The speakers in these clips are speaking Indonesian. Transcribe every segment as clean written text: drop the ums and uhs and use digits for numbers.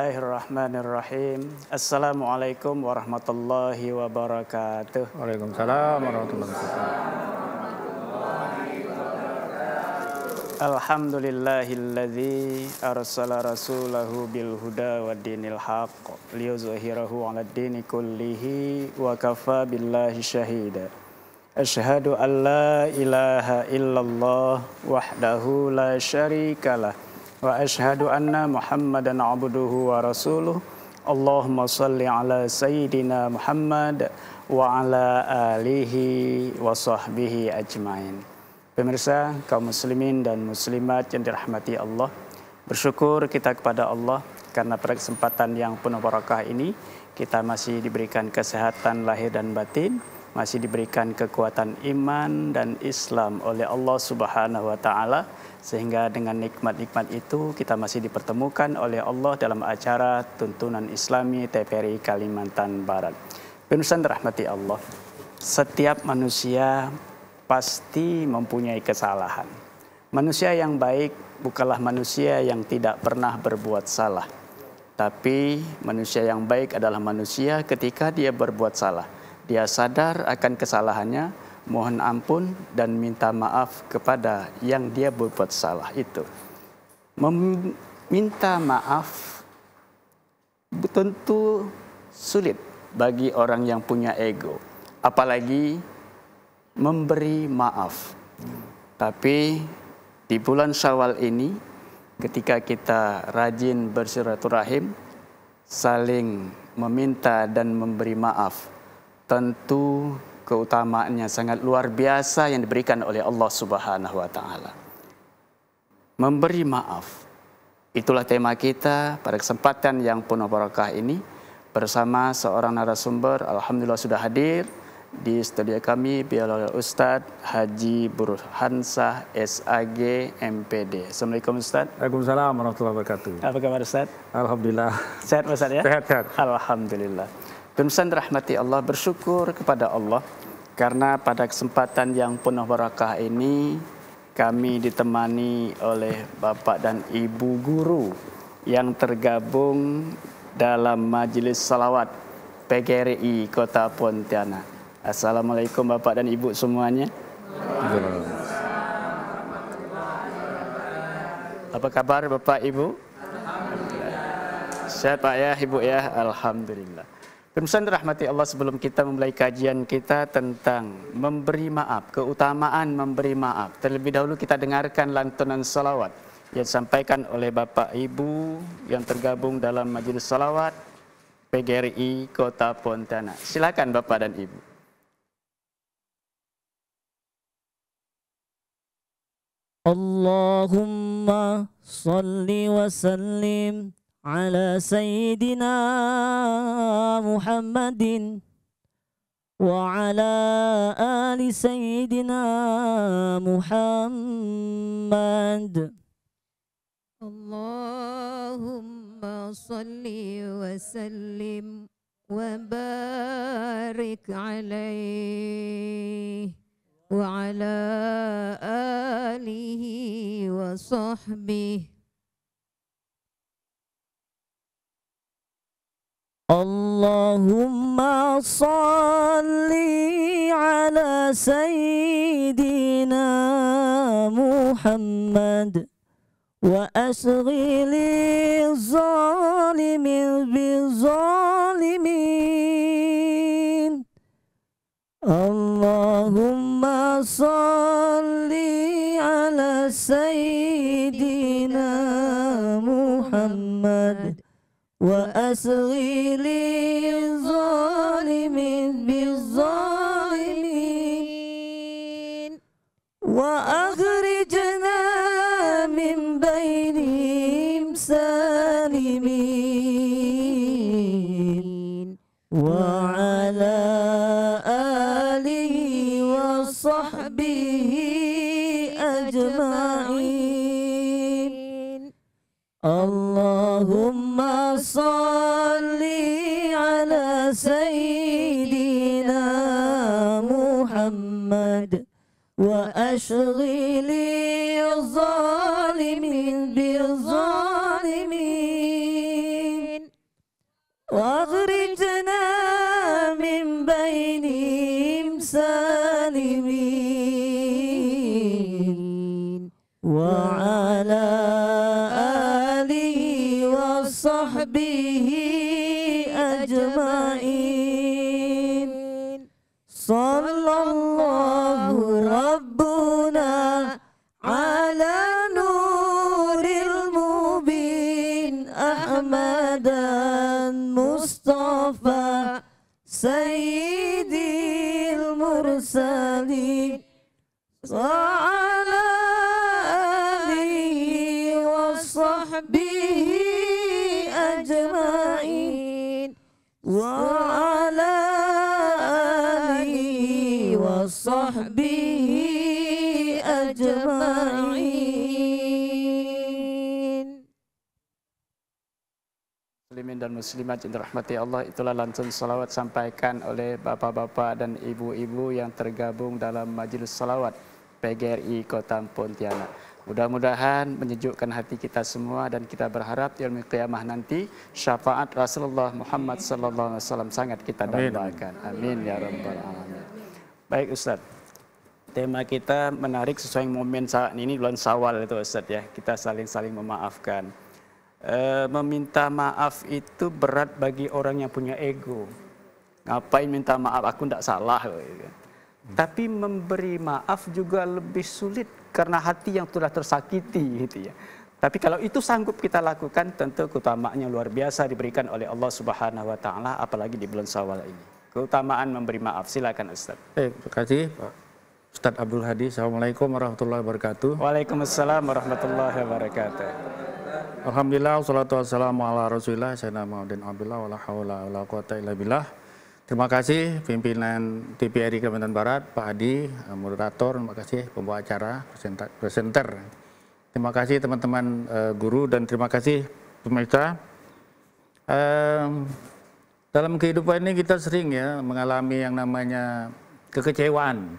Bismillahirrahmanirrahim. Assalamualaikum warahmatullahi wabarakatuh. Waalaikumsalam warahmatullahi wabarakatuh. Alhamdulillahilladzi arsala rasulahu bil huda wa dinil haqq liyuzhirahu 'alad dini kullihi wa kafa billahi syahida. Asyhadu an la ilaha illallah wahdahu la syarikalah wa asyhadu anna Muhammadan 'abduhu wa rasuluh. Allahumma shalli ala sayyidina Muhammad wa ala alihi wa sahbihi ajmain. Pemirsa, kaum muslimin dan muslimat yang dirahmati Allah, bersyukur kita kepada Allah karena pada kesempatan yang penuh barakah ini kita masih diberikan kesehatan lahir dan batin, masih diberikan kekuatan iman dan Islam oleh Allah Subhanahu wa taala, sehingga dengan nikmat-nikmat itu kita masih dipertemukan oleh Allah dalam acara tuntunan Islami TVRI Kalimantan Barat. Pemirsa yang dirahmati Allah, setiap manusia pasti mempunyai kesalahan. Manusia yang baik bukanlah manusia yang tidak pernah berbuat salah. Tapi manusia yang baik adalah manusia ketika dia berbuat salah. Dia sadar akan kesalahannya, mohon ampun dan minta maaf kepada yang dia berbuat salah itu. Meminta maaf tentu sulit bagi orang yang punya ego. Apalagi memberi maaf. Tapi di bulan Syawal ini ketika kita rajin bersilaturahim, saling meminta dan memberi maaf, tentu keutamaannya sangat luar biasa yang diberikan oleh Allah Subhanahu wa taala. Memberi maaf, itulah tema kita pada kesempatan yang penuh barakah ini bersama seorang narasumber. Alhamdulillah sudah hadir di studio kami, beliau Ustadz Haji Burhansah SAG MPD. Assalamualaikum Ustadz. Waalaikumsalam warahmatullahi wabarakatuh. Apa kabar Ustadz? Alhamdulillah. Sehat Ustadz ya? Sehat. Alhamdulillah. Pemirsa rahmati Allah, bersyukur kepada Allah karena pada kesempatan yang penuh barakah ini kami ditemani oleh Bapak dan Ibu guru yang tergabung dalam Majelis Salawat PGRI Kota Pontianak. Assalamualaikum Bapak dan Ibu semuanya. Apa kabar Bapak Ibu? Sehat Pak ya, Ibu ya? Alhamdulillah. Pemirsa rahmati Allah, sebelum kita memulai kajian kita tentang memberi maaf, keutamaan memberi maaf, terlebih dahulu kita dengarkan lantunan salawat yang disampaikan oleh Bapak Ibu yang tergabung dalam Majelis Salawat PGRI Kota Pontianak. Silakan Bapak dan Ibu. Allahumma salli wa sallim ala sayyidina Muhammadin wa ala ali sayyidina Muhammad. Allahumma salli wa sallim wa barik alaihi وعلى آله وصحبه. اللهم صل على سيدنا محمد وأشغل الظالم بالظالمين. اللهم صل على سيدنا محمد وأشغل الظالم بالظالمين وأخرجنا من بينهم سالمين وعلى وصحبه أجمعين. اللهم صل على سيدنا محمد وأشغل الظالمين بالظالمين واخرجنا من بينهم سالمين وعلى آله وصحبه أجمعين صلى الله ربنا على نور المبين أحمد المصطفى سيد المرسلين وعلى آله وصحبه أجمعين وعلى آله وصحبه أجمعين. Muslimin dan muslimat yang dirahmati Allah, itulah lantun salawat sampaikan oleh bapak-bapak dan ibu-ibu yang tergabung dalam majelis salawat PGRI Kota Pontianak. Mudah-mudahan menyejukkan hati kita semua dan kita berharap di yaumil qiyamah nanti syafaat Rasulullah Muhammad sallallahu alaihi wasallam sangat kita dambakan. Amin ya rabbal alamin. Baik Ustaz. Tema kita menarik sesuai momen saat ini bulan Syawal itu Ustaz ya. Kita saling-saling memaafkan. Meminta maaf itu berat bagi orang yang punya ego. Ngapain minta maaf, aku tidak salah. Tapi memberi maaf juga lebih sulit karena hati yang sudah tersakiti gitu ya. Tapi kalau itu sanggup kita lakukan, tentu keutamaannya luar biasa diberikan oleh Allah Subhanahu wa taala, apalagi di bulan Syawal ini. Keutamaan memberi maaf. Silakan Ustaz. Terima kasih Pak Ustadz Abdul Hadi. Assalamualaikum warahmatullahi wabarakatuh. Waalaikumsalam warahmatullahi wabarakatuh. Alhamdulillah, wassalatu wassalamu ala rasulillah sayyidina Muhammadin abdillah wala haula wala quwata illa billah. Terima kasih pimpinan TVRI Kalimantan Barat, Pak Hadi, moderator, terima kasih pembawa acara, presenter. Terima kasih teman-teman guru dan terima kasih pemirsa. Dalam kehidupan ini kita sering ya mengalami yang namanya kekecewaan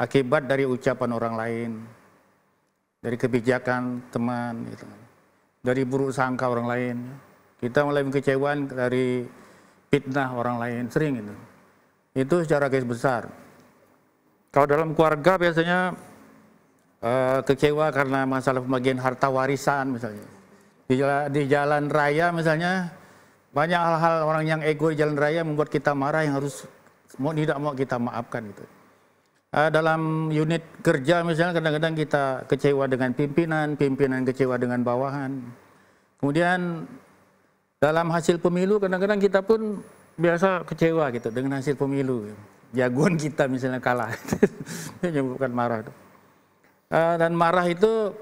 akibat dari ucapan orang lain, dari kebijakan teman, gitu. Dari buruk sangka orang lain. Kita mulai kekecewaan dari fitnah orang lain, sering itu. Itu secara garis besar. Kalau dalam keluarga biasanya kecewa karena masalah pembagian harta warisan misalnya. Di jalan raya misalnya, banyak hal-hal orang yang ego di jalan raya membuat kita marah yang harus mau tidak mau kita maafkan gitu. Dalam unit kerja misalnya kadang-kadang kita kecewa dengan pimpinan, pimpinan kecewa dengan bawahan. Kemudian dalam hasil pemilu kadang-kadang kita pun biasa kecewa gitu dengan hasil pemilu. Jagoan kita misalnya kalah, menyebabkan marah. Dan marah itu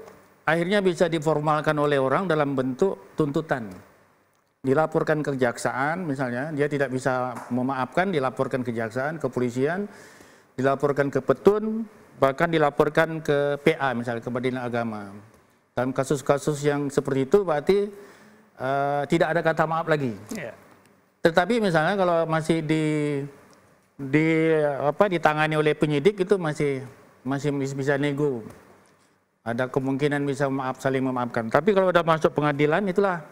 akhirnya bisa diformalkan oleh orang dalam bentuk tuntutan. Dilaporkan ke kejaksaan misalnya, dia tidak bisa memaafkan, dilaporkan ke kejaksaan, kepolisian, dilaporkan ke petun, bahkan dilaporkan ke PA misalnya, ke Pengadilan Agama. Dalam kasus-kasus yang seperti itu berarti tidak ada kata maaf lagi. Yeah. Tetapi misalnya kalau masih ditangani oleh penyidik itu masih bisa nego. Ada kemungkinan bisa saling memaafkan. Tapi kalau sudah masuk pengadilan itulah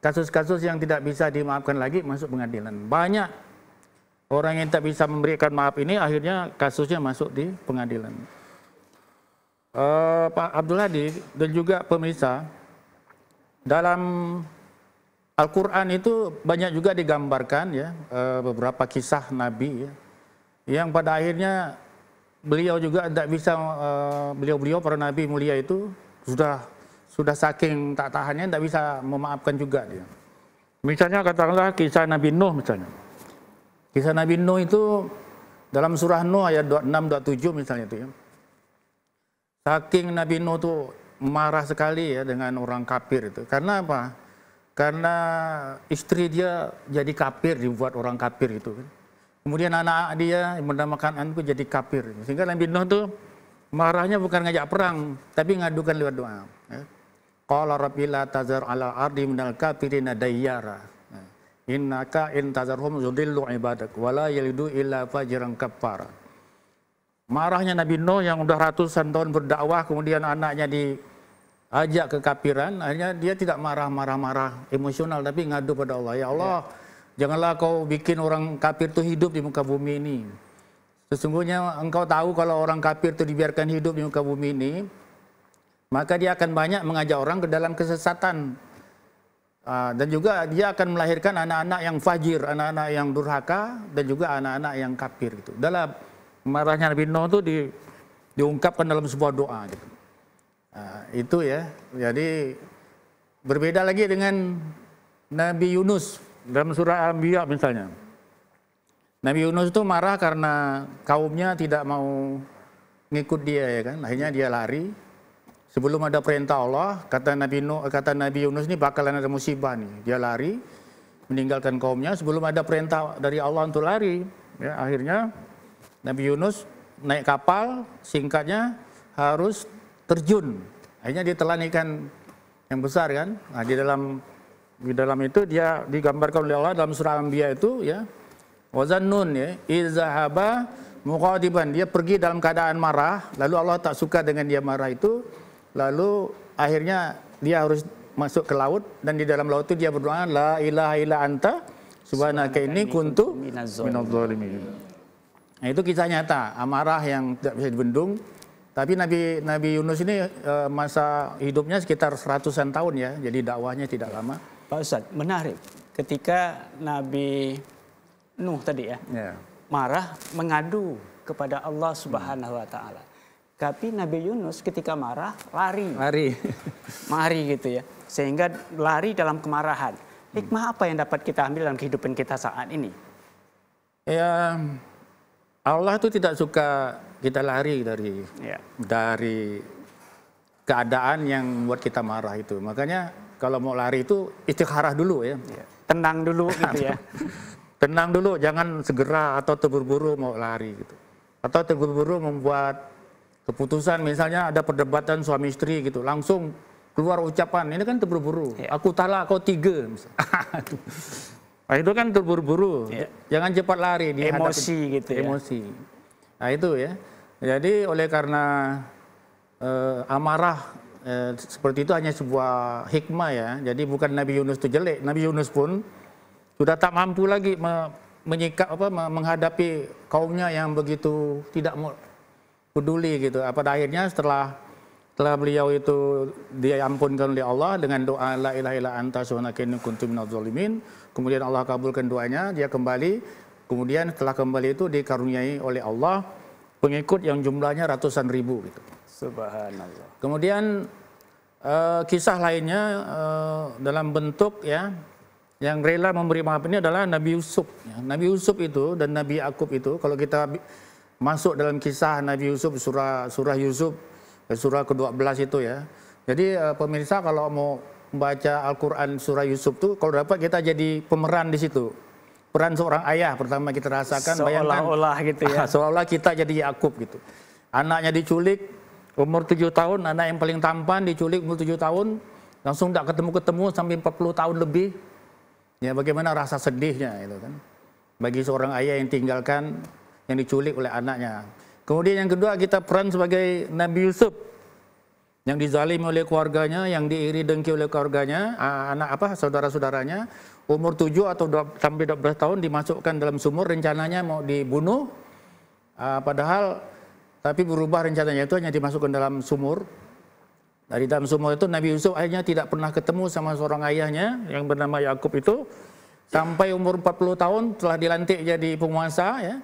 kasus-kasus yang tidak bisa dimaafkan lagi masuk pengadilan. Banyak orang yang tak bisa memberikan maaf ini akhirnya kasusnya masuk di pengadilan. Pak Abdul Hadi dan juga pemirsa, dalam Al-Quran itu banyak juga digambarkan ya beberapa kisah Nabi ya, yang pada akhirnya beliau juga tidak bisa, beliau para Nabi mulia itu sudah saking tak tahannya tidak bisa memaafkan juga dia. Misalnya katakanlah kisah Nabi Nuh misalnya. Kisah Nabi Nuh itu dalam surah Nuh ayat 26-27 misalnya itu ya. Saking Nabi Nuh itu marah sekali ya dengan orang kafir itu. Karena apa? Karena istri dia jadi kafir, dibuat orang kafir itu kan. Kemudian anak dia yang bernamakan anakku jadi kafir. Sehingga Nabi Nuh itu marahnya bukan ngajak perang, tapi ngadukan lewat doa. Ya. Qala rabbi la tazar ala ardi minal kafirina dayyara. Innaka in tazarhum yudillu ibadak wala yalidu illa fajiran kafara. Marahnya Nabi Nuh yang udah ratusan tahun berdakwah, kemudian anaknya ajak kekafiran, akhirnya dia tidak marah emosional, tapi ngadu pada Allah. Ya Allah, janganlah kau bikin orang kafir itu hidup di muka bumi ini. Sesungguhnya engkau tahu kalau orang kafir itu dibiarkan hidup di muka bumi ini, maka dia akan banyak mengajak orang ke dalam kesesatan. Dan juga dia akan melahirkan anak-anak yang fajir, anak-anak yang durhaka, dan juga anak-anak yang kafir. Gitu. Dalam marahnya Nabi Nuh itu diungkapkan dalam sebuah doa. Gitu. Itu ya, jadi berbeda lagi dengan Nabi Yunus dalam surah Al-Anbiya misalnya. Nabi Yunus itu marah karena kaumnya tidak mau ngikut dia, ya kan, akhirnya dia lari. Sebelum ada perintah Allah, kata Nabi Yunus ini bakalan ada musibah nih, dia lari meninggalkan kaumnya sebelum ada perintah dari Allah untuk lari. Ya, akhirnya Nabi Yunus naik kapal, singkatnya harus terjun, akhirnya ditelan ikan yang besar kan. Nah, di dalam itu dia digambarkan oleh Allah dalam surah Al-Anbiya itu ya, wazannun ya, izahaba muqadiban, dia pergi dalam keadaan marah, lalu Allah tak suka dengan dia marah itu, lalu akhirnya dia harus masuk ke laut, dan di dalam laut itu dia berdoa la ilaha illa anta subhanaka inni kuntu minadz zalimin. Nah, itu kisah nyata, amarah yang tidak bisa dibendung. Tapi Nabi Yunus ini masa hidupnya sekitar 100-an tahun ya, jadi dakwahnya tidak lama. Pak Ustadz, menarik. Ketika Nabi Nuh tadi ya, marah mengadu kepada Allah Subhanahu Wa Taala. Tapi Nabi Yunus ketika marah lari gitu ya, sehingga lari dalam kemarahan. Hikmah apa yang dapat kita ambil dalam kehidupan kita saat ini? Ya, Allah itu tidak suka kita lari dari keadaan yang membuat kita marah itu. Makanya kalau mau lari itu istikharah dulu ya. Tenang dulu gitu ya. Tenang dulu, jangan segera atau terburu-buru mau lari gitu. Atau terburu-buru membuat keputusan, misalnya ada perdebatan suami istri gitu, langsung keluar ucapan, ini kan terburu-buru. Aku talak, kau 3 misalnya. Nah, itu kan terburu-buru. Jangan cepat lari, emosi gitu ya. Emosi. Nah, itu ya. Jadi oleh karena amarah seperti itu hanya sebuah hikmah ya. Jadi bukan Nabi Yunus itu jelek. Nabi Yunus pun sudah tak mampu lagi menghadapi kaumnya yang begitu tidak peduli gitu. Pada akhirnya setelah beliau itu diampunkan oleh Allah dengan doa la ilaha illa anta subhanaka inni kuntu minadz zalimin, kemudian Allah kabulkan doanya, dia kembali. Kemudian setelah kembali itu dikaruniai oleh Allah pengikut yang jumlahnya ratusan ribu gitu. Subhanallah. Kemudian kisah lainnya dalam bentuk ya yang rela memberi maaf ini adalah Nabi Yusuf. Nabi Yusuf itu dan Nabi Yakub itu, kalau kita masuk dalam kisah Nabi Yusuf, surah Yusuf, surah ke-12 itu ya. Jadi pemirsa kalau mau membaca Al-Quran surah Yusuf tuh, kalau dapat kita jadi pemeran di situ. Peran seorang ayah pertama kita rasakan, seolah-olah gitu ya. Seolah-olah kita jadi Yakub gitu. Anaknya diculik umur 7 tahun, anak yang paling tampan diculik umur 7 tahun, langsung tak ketemu sampai 40 tahun lebih. Ya, bagaimana rasa sedihnya itu kan. Bagi seorang ayah yang tinggalkan, yang diculik oleh anaknya. Kemudian yang kedua, kita peran sebagai Nabi Yusuf yang dizalimi oleh keluarganya, yang diiri dengki oleh keluarganya, saudara-saudaranya, umur 7 atau sampai 12 tahun dimasukkan dalam sumur, rencananya mau dibunuh, tapi berubah rencananya itu hanya dimasukkan dalam sumur. Dari dalam sumur itu Nabi Yusuf akhirnya tidak pernah ketemu sama seorang ayahnya yang bernama Yakub itu sampai umur 40 tahun telah dilantik jadi penguasa ya.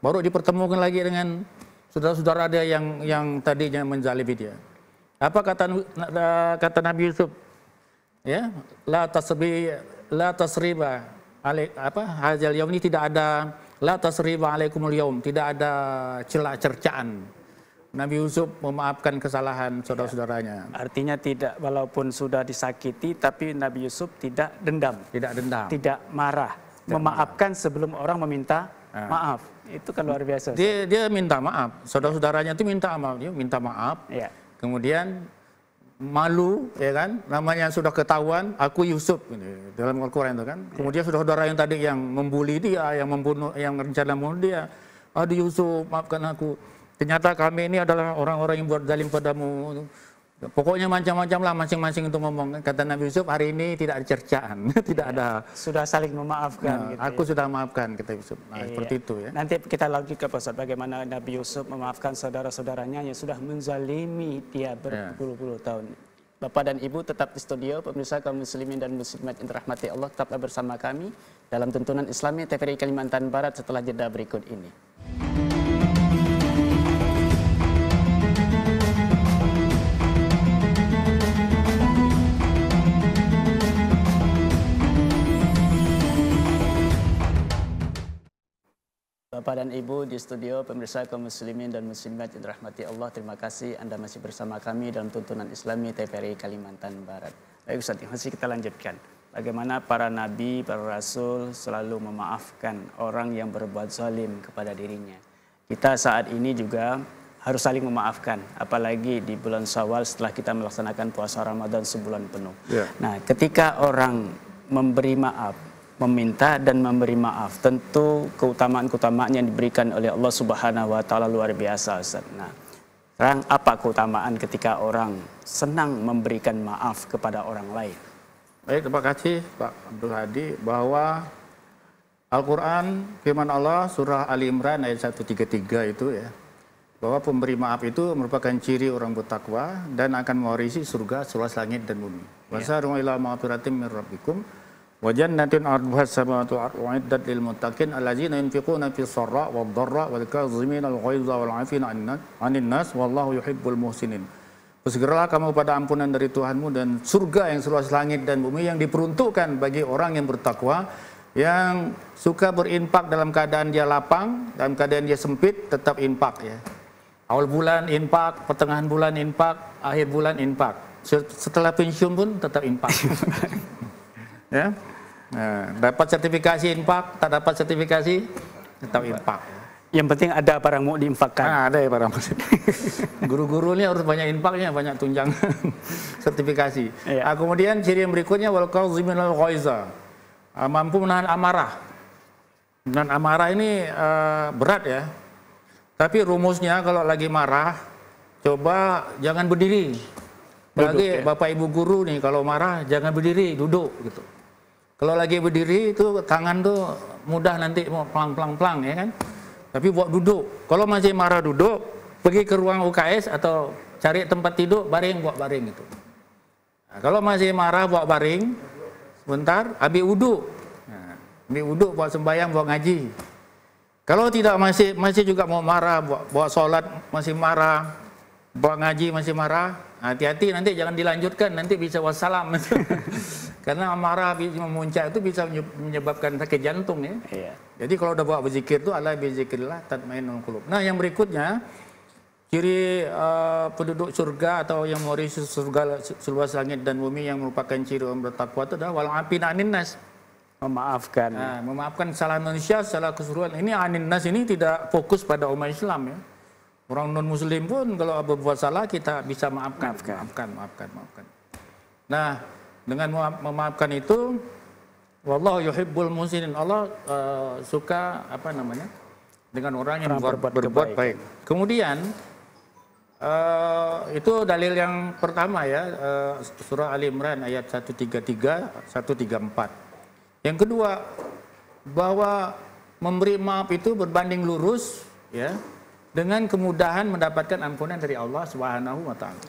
Baru dipertemukan lagi dengan saudara-saudara dia yang tadinya menzalimi dia. Apa kata Nabi Yusuf? Ya, la tasriba hadzal yaum, ini tidak ada la tasriba alaikumul yaum, tidak ada cercaan. Nabi Yusuf memaafkan kesalahan saudara-saudaranya. Artinya tidak, walaupun sudah disakiti, tapi Nabi Yusuf tidak dendam. Tidak marah. Memaafkan sebelum orang meminta maaf. Itu kan luar biasa. Dia minta maaf. Saudara-saudaranya itu minta maaf. Dia minta maaf. Ya. Kemudian malu, ya kan? Namanya sudah ketahuan, aku Yusuf. Dalam Al-Quran itu kan. Kemudian saudara-saudara yang tadi yang membuli dia, yang membunuh, yang rencana membunuh dia. Aduh Yusuf, maafkan aku. Ternyata kami ini adalah orang-orang yang buat zalim padamu. Pokoknya macam-macam lah masing-masing itu ngomong. Kata Nabi Yusuf, hari ini tidak ada cercaan, tidak ada. Sudah saling memaafkan. Gitu Aku sudah maafkan, kata Yusuf. Nah, seperti itu ya. Nanti kita lanjutkan Pak Ustaz, bagaimana Nabi Yusuf memaafkan saudara-saudaranya yang sudah menzalimi dia berpuluh-puluh tahun. Bapak dan Ibu tetap di studio, pemirsa kaum muslimin dan muslimat yang dirahmati Allah, tetaplah bersama kami dalam tuntunan Islami TVRI Kalimantan Barat setelah jeda berikut ini. Bapak dan Ibu di studio, pemirsa kaum muslimin dan muslimat yang dirahmati Allah, terima kasih Anda masih bersama kami dalam tuntunan Islami TVRI Kalimantan Barat. Baik Ustaz, masih kita lanjutkan. Bagaimana para nabi, para rasul selalu memaafkan orang yang berbuat zalim kepada dirinya. Kita saat ini juga harus saling memaafkan, apalagi di bulan Syawal setelah kita melaksanakan puasa Ramadan sebulan penuh. Nah, ketika orang memberi maaf, meminta dan memberi maaf, tentu keutamaan-keutamaan yang diberikan oleh Allah Subhanahu wa taala luar biasa, Ustaz. Nah, sekarang apa keutamaan ketika orang senang memberikan maaf kepada orang lain? Baik, terima kasih Pak Abdul Hadi, bahwa Al-Quran firman Allah surah Ali Imran ayat 133 itu ya, bahwa pemberi maaf itu merupakan ciri orang bertakwa dan akan mewarisi surga seluas langit dan bumi. Wasari'u ila maghfiratin min rabbikum wa jannatin 'arduha as-samawati wal ardu u'iddat lil muttaqin allazina yunfiquna fis sarra wad dharra wal kazimina al ghaiza wal 'afina 'anil nas wallahu yuhibbul muhsinin. Bersegeralah kamu pada ampunan dari Tuhanmu dan surga yang seluas langit dan bumi yang diperuntukkan bagi orang yang bertakwa, yang suka berinfak dalam keadaan dia lapang, dalam keadaan dia sempit tetap infak ya. Awal bulan infak, pertengahan bulan infak, akhir bulan infak. Setelah pensiun pun tetap infak. Ya. Nah, dapat sertifikasi infak, tak dapat sertifikasi tetap infak. Yang penting ada barang mau diinfakkan. Nah, ada ya barang. Guru-guru ini harus banyak infaknya, banyak tunjangan sertifikasi. Nah, kemudian ciri yang berikutnya wal kaziminal ghaiza, mampu menahan amarah. Dan amarah ini berat ya. Tapi rumusnya kalau lagi marah, coba jangan berdiri. Bagi Bapak Ibu guru nih, kalau marah jangan berdiri, duduk gitu. Kalau lagi berdiri itu tangan tuh mudah nanti mau pelang-pelang ya kan. Tapi buat duduk. Kalau masih marah duduk, pergi ke ruang UKS atau cari tempat tidur, baring, buat baring gitu. Nah, kalau masih marah buat baring, sebentar, ambil wudhu. Nah, ambil wudhu buat sembahyang, buat ngaji. Kalau tidak masih juga mau marah, buat sholat masih marah, buat ngaji masih marah, hati-hati nanti jangan dilanjutkan, nanti bisa wassalam. Karena amarah memuncak itu bisa menyebabkan sakit jantung ya. Jadi kalau udah buat berzikir itu ala bizikrillah tatmainnul qulub. Nah, yang berikutnya ciri penduduk surga atau yang mewarisi surga seluas langit dan bumi yang merupakan ciri orang bertakwa itu adalah wal afina anin nas. Memaafkan. Nah, memaafkan kesalahan manusia secara keseluruhan. Ini anin nas ini tidak fokus pada umat Islam ya. Orang non muslim pun kalau berbuat salah kita bisa maafkan. Nah, dengan memaafkan itu wallahu yuhibbul muhsinin. Allah suka dengan orang yang berbuat baik. Kemudian itu dalil yang pertama ya, surah Ali Imran ayat 133 134. Yang kedua, bahwa memberi maaf itu berbanding lurus ya dengan kemudahan mendapatkan ampunan dari Allah Subhanahu wa taala.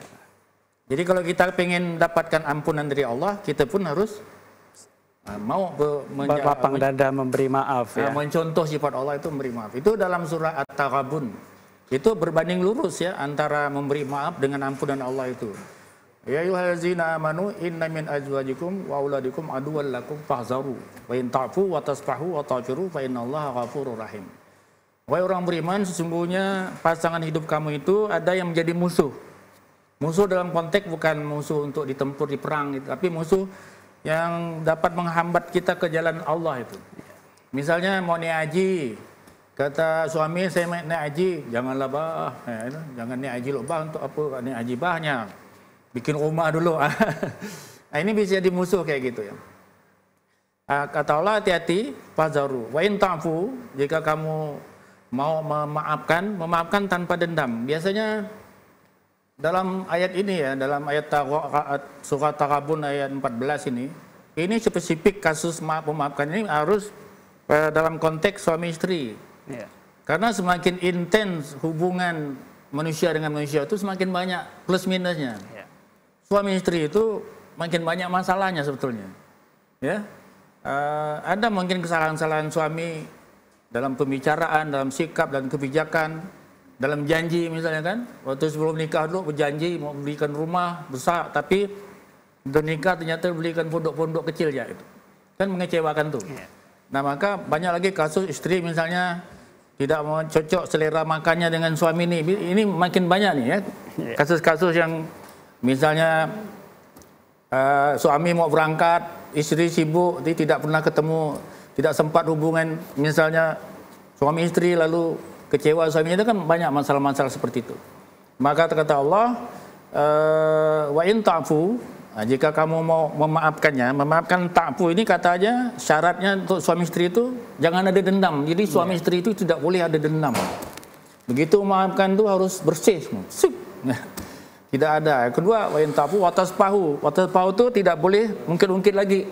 Jadi kalau kita ingin mendapatkan ampunan dari Allah, kita pun harus mau berlapang dada memberi maaf ya. Mencontoh sifat Allah itu memberi maaf. Itu dalam surah At-Taghabun. Itu berbanding lurus ya antara memberi maaf dengan ampunan Allah itu. Ya ayyuhallazina amanu inna min azwajikum wa auladikum aduwwan lakum fahzaru wa in ta'fu wa tasfahu wa taghfiru fa innallaha ghafurur rahim. Wahai orang beriman, sesungguhnya pasangan hidup kamu itu ada yang menjadi musuh. Musuh dalam konteks bukan musuh untuk ditempur di perang, tapi musuh yang dapat menghambat kita ke jalan Allah itu. Misalnya mau naik haji, kata suami saya naik haji, janganlah bah, ya, jangan naik haji loh bah, untuk apa naik haji bahnya, bikin rumah dulu. Nah, ini bisa jadi musuh kayak gitu ya. Kata Allah hati-hati, fazaru, wa in ta'fu, jika kamu mau memaafkan tanpa dendam. Biasanya dalam ayat ini ya, dalam ayat surah Taghabun ayat 14 ini spesifik kasus memaafkan ini harus dalam konteks suami istri. Ya. Karena semakin intens hubungan manusia dengan manusia itu semakin banyak plus minusnya. Ya. Suami istri itu makin banyak masalahnya sebetulnya. Ya, ada mungkin kesalahan-kesalahan suami dalam pembicaraan, dalam sikap dan kebijakan, dalam janji misalnya kan. Waktu sebelum nikah dulu berjanji mau belikan rumah besar, tapi udah nikah ternyata belikan pondok-pondok kecil ya itu. Kan mengecewakan tuh. Ya. Nah maka banyak lagi kasus istri misalnya tidak mau cocok selera makannya dengan suami ini makin banyak nih ya. Kasus-kasus yang misalnya suami mau berangkat, istri sibuk, dia tidak pernah ketemu, tidak sempat hubungan, misalnya suami istri lalu kecewa suaminya, itu kan banyak masalah-masalah seperti itu. Maka kata Allah, wa in ta'fu, jika kamu mau memaafkannya, memaafkan ta'fu ini kata aja syaratnya untuk suami istri itu jangan ada dendam. Jadi suami istri itu tidak boleh ada dendam. Begitu memaafkan itu harus bersih semua. Tidak ada. Kedua, wa in ta'fu wa tasfahu. Wa tasfahu itu tidak boleh ungkit-ungkit lagi.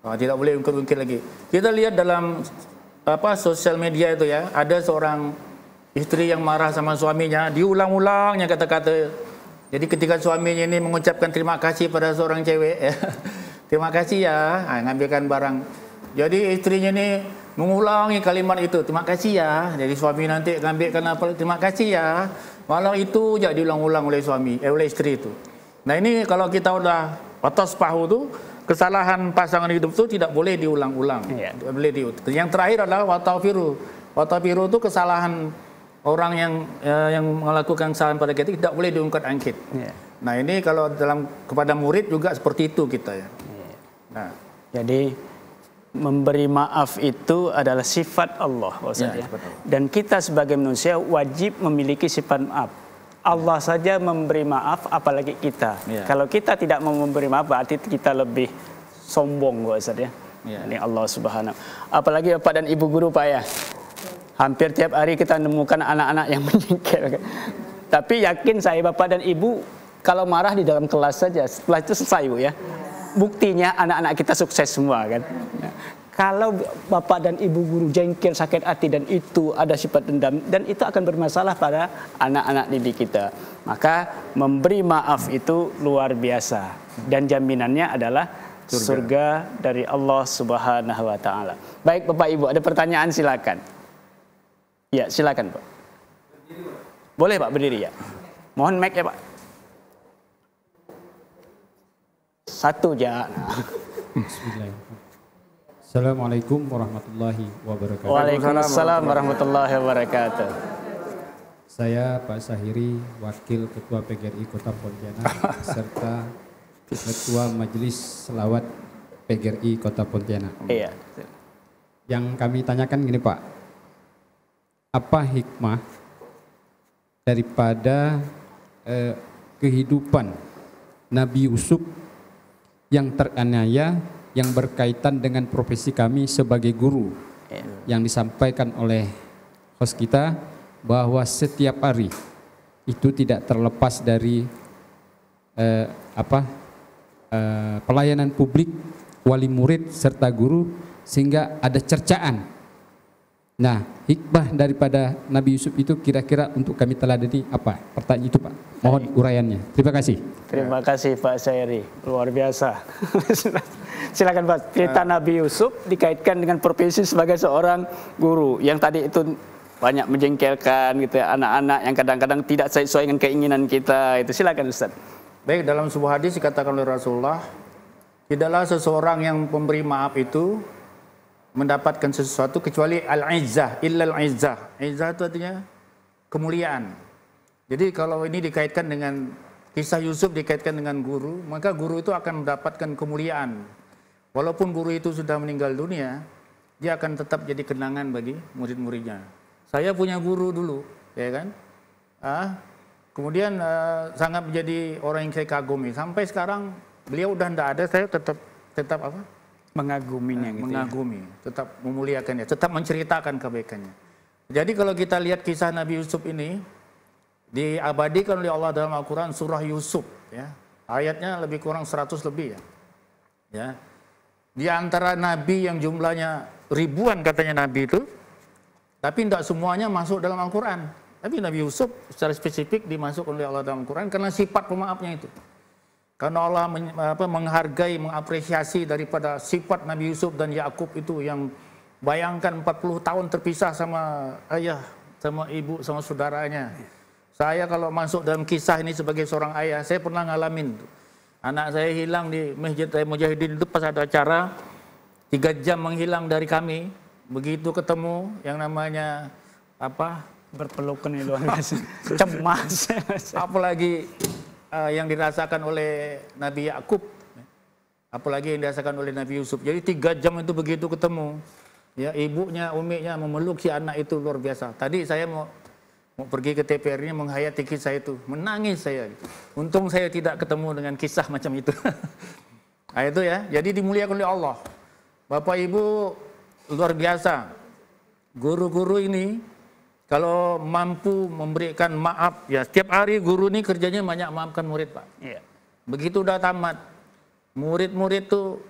Tidak boleh ungkit-ungkit lagi. Kita lihat dalam sosial media itu ya, ada seorang istri yang marah sama suaminya, diulang-ulangnya kata-kata. Jadi ketika suaminya ini mengucapkan terima kasih pada seorang cewek, ya, terima kasih ya, ngambilkan barang. Jadi istrinya ini mengulangi kalimat itu, terima kasih ya. Jadi suami nanti ngambilkan apa, terima kasih ya. Malah itu aja diulang-ulang oleh suami, oleh istri itu. Nah ini kalau kita udah atas pahu tuh, kesalahan pasangan hidup itu tidak boleh diulang-ulang. Tidak boleh diulang. Yang terakhir adalah watafiru. Watafiru itu kesalahan orang yang melakukan kesalahan pada kita tidak boleh diungkit-angkit. Nah ini kalau kepada murid juga seperti itu kita ya. Nah, jadi memberi maaf itu adalah sifat Allah, ya. Dan kita sebagai manusia wajib memiliki sifat maaf. Allah saja memberi maaf, apalagi kita. Kalau kita tidak mau memberi maaf, berarti kita lebih sombong, Ustaz ya. Ini Allah Subhanahu. Apalagi Bapak dan Ibu guru Pak ya. Hampir tiap hari kita menemukan anak-anak yang menjengkelkan. Tapi yakin saya Bapak dan Ibu kalau marah di dalam kelas saja, setelah itu selesai Bu ya. Buktinya anak-anak kita sukses semua kan. Kalau Bapak dan Ibu guru jengkel, sakit hati dan itu ada sifat dendam dan itu akan bermasalah pada anak-anak didik kita. Maka memberi maaf itu luar biasa dan jaminannya adalah surga dari Allah Subhanahu wa taala. Baik Bapak Ibu, ada pertanyaan silakan. Ya, silakan Pak. Boleh Pak berdiri ya. Mohon mic ya Pak. Satu aja. Bismillahirrahmanirrahim. Assalamualaikum warahmatullahi wabarakatuh. Waalaikumsalam warahmatullahi wabarakatuh. Saya Pak Sahiri, Wakil Ketua PGRI Kota Pontianak serta Ketua Majelis Selawat PGRI Kota Pontianak. Iya. Yang kami tanyakan gini Pak, apa hikmah daripada kehidupan Nabi Yusuf yang teraniaya yang berkaitan dengan profesi kami sebagai guru, yang disampaikan oleh host kita bahwa setiap hari itu tidak terlepas dari pelayanan publik, wali murid serta guru, sehingga ada cercaan. Nah, hikmah daripada Nabi Yusuf itu kira-kira untuk kami teladani apa? Pertanyaan itu Pak. Mohon uraiannya. Terima kasih. Terima kasih Pak Syairi. Luar biasa. Silakan Pak. Cerita Nabi Yusuf dikaitkan dengan profesi sebagai seorang guru. Yang tadi itu banyak menjengkelkan gitu ya, anak-anak yang kadang-kadang tidak sesuai dengan keinginan kita. Itu silakan Ustaz. baik, dalam sebuah hadis dikatakan oleh Rasulullah, tidaklah seseorang yang memberi maaf itu mendapatkan sesuatu kecuali al-izzah, illa al-izzah. Izzah itu artinya kemuliaan. Jadi kalau ini dikaitkan dengan kisah Yusuf, dikaitkan dengan guru, maka guru itu akan mendapatkan kemuliaan. Walaupun guru itu sudah meninggal dunia, dia akan tetap jadi kenangan bagi murid-muridnya. Saya punya guru dulu, ya kan? Kemudian sangat menjadi orang yang saya kagumi. Sampai sekarang beliau udah tidak ada, saya tetap apa? Mengaguminya gitu. Mengagumi, tetap memuliakannya, tetap menceritakan kebaikannya. Jadi kalau kita lihat kisah Nabi Yusuf ini, diabadikan oleh Allah dalam Al-Quran surah Yusuf. Ya. Ayatnya lebih kurang 100 lebih ya. Ya. Di antara nabi yang jumlahnya ribuan katanya nabi itu, tapi tidak semuanya masuk dalam Al-Quran. Tapi Nabi Yusuf secara spesifik dimasukkan oleh Allah dalam Al-Quran karena sifat pemaafnya itu. Karena Allah menghargai, mengapresiasi daripada sifat Nabi Yusuf dan Yakub itu yang bayangkan 40 tahun terpisah sama ayah, sama ibu, sama saudaranya. Saya kalau masuk dalam kisah ini sebagai seorang ayah, saya pernah ngalamin. Anak saya hilang di Masjid Mujahidin itu pas ada acara, 3 jam menghilang dari kami. Begitu ketemu yang namanya Berpelukan ini luar biasa. Cemas. Apalagi yang dirasakan oleh Nabi Yakub, apalagi yang dirasakan oleh Nabi Yusuf. Jadi 3 jam itu begitu ketemu, ya ibunya, umiknya memeluk si anak itu luar biasa. Tadi saya mau pergi ke TPR-nya menghayati kisah itu, menangis saya. Untung saya tidak ketemu dengan kisah macam itu. Nah, itu ya. Jadi dimuliakan oleh Allah. Bapak Ibu luar biasa. Guru-guru ini kalau mampu memberikan maaf, ya setiap hari guru ini kerjanya banyak maafkan murid, Pak. Iya. Begitu udah tamat, murid-murid tuh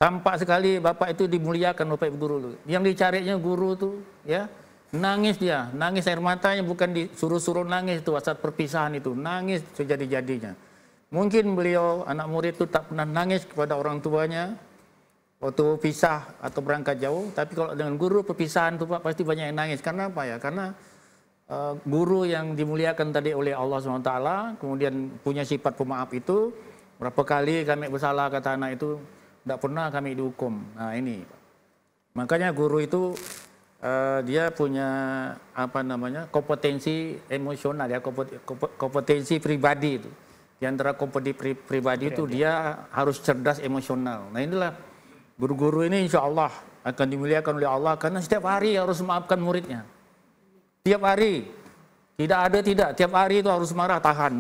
tampak sekali Bapak itu dimuliakan Bapak Ibu guru. Yang dicarinya guru tuh, ya nangis dia, nangis air matanya, bukan disuruh-suruh nangis tuh saat perpisahan itu, nangis sejadi-jadinya. Mungkin beliau anak murid itu tak pernah nangis kepada orang tuanya waktu pisah atau berangkat jauh, tapi kalau dengan guru perpisahan itu Pak pasti banyak yang nangis. Karena apa ya? Karena guru yang dimuliakan tadi oleh Allah SWT, kemudian punya sifat pemaaf itu, berapa kali kami bersalah kata anak itu, tidak pernah kami dihukum. Nah ini, makanya guru itu dia punya kompetensi emosional ya, kompetensi pribadi itu. Di antara kompetensi pribadi itu dia harus cerdas emosional. Nah inilah guru-guru ini insya Allah akan dimuliakan oleh Allah karena setiap hari harus memaafkan muridnya. Tiap hari, tiap hari itu harus marah tahan.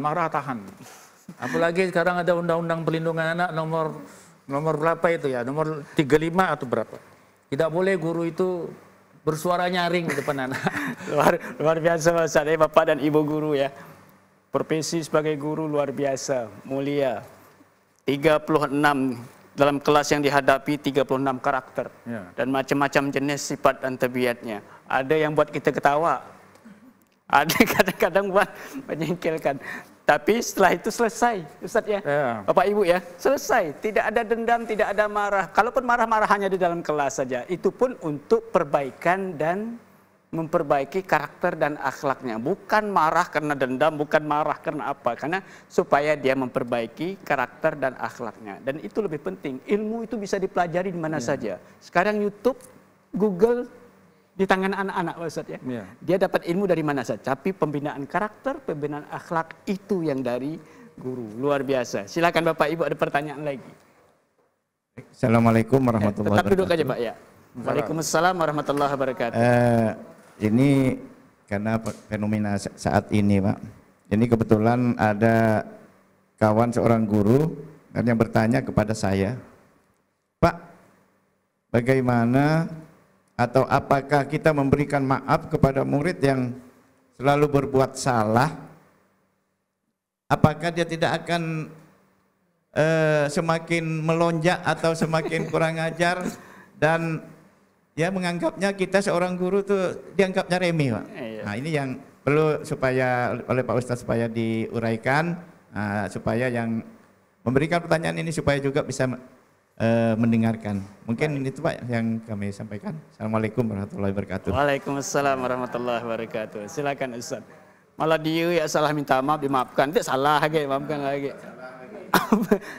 Apalagi sekarang ada undang-undang perlindungan anak nomor berapa itu ya, nomor 35 atau berapa. Tidak boleh guru itu bersuara nyaring di depan anak. luar biasa Mas Ustaz, Bapak dan Ibu guru ya. Profesi sebagai guru luar biasa, mulia. 36 dalam kelas yang dihadapi 36 karakter Ya. dan macam-macam jenis sifat dan tabiatnya. Ada yang buat kita ketawa, ada kadang-kadang buat menyingkirkan. Tapi setelah itu selesai, Ustaz ya, Bapak Ibu ya, selesai. Tidak ada dendam, tidak ada marah. Kalaupun marah-marah hanya di dalam kelas saja, itu pun untuk perbaikan dan memperbaiki karakter dan akhlaknya. Bukan marah karena dendam, bukan marah karena apa. Karena supaya dia memperbaiki karakter dan akhlaknya. Dan itu lebih penting. Ilmu itu bisa dipelajari di mana saja. Sekarang YouTube, Google di tangan anak-anak, Ustaz ya. Dia dapat ilmu dari mana saja. Tapi pembinaan karakter, pembinaan akhlak itu yang dari guru. Luar biasa. Silakan Bapak Ibu, ada pertanyaan lagi. Assalamualaikum warahmatullahi wabarakatuh. Tetap duduk aja Pak ya. Waalaikumsalam warahmatullahi wabarakatuh. Ini karena fenomena saat ini Pak. Ini kebetulan ada kawan seorang guru dan yang bertanya kepada saya, Pak, bagaimana atau apakah kita memberikan maaf kepada murid yang selalu berbuat salah? Apakah dia tidak akan semakin melonjak atau semakin kurang ajar dan dia menganggapnya kita seorang guru tuh dianggapnya remeh, Pak. Nah ini yang perlu supaya oleh Pak Ustadz supaya diuraikan, supaya yang memberikan pertanyaan ini supaya juga bisa mendengarkan. Mungkin itu Pak yang kami sampaikan. Assalamualaikum warahmatullahi wabarakatuh. Waalaikumsalam warahmatullahi wabarakatuh. Silakan Ustaz. Malah dia ya salah minta maaf dimaafkan, tidak salah lagi, maafkan lagi.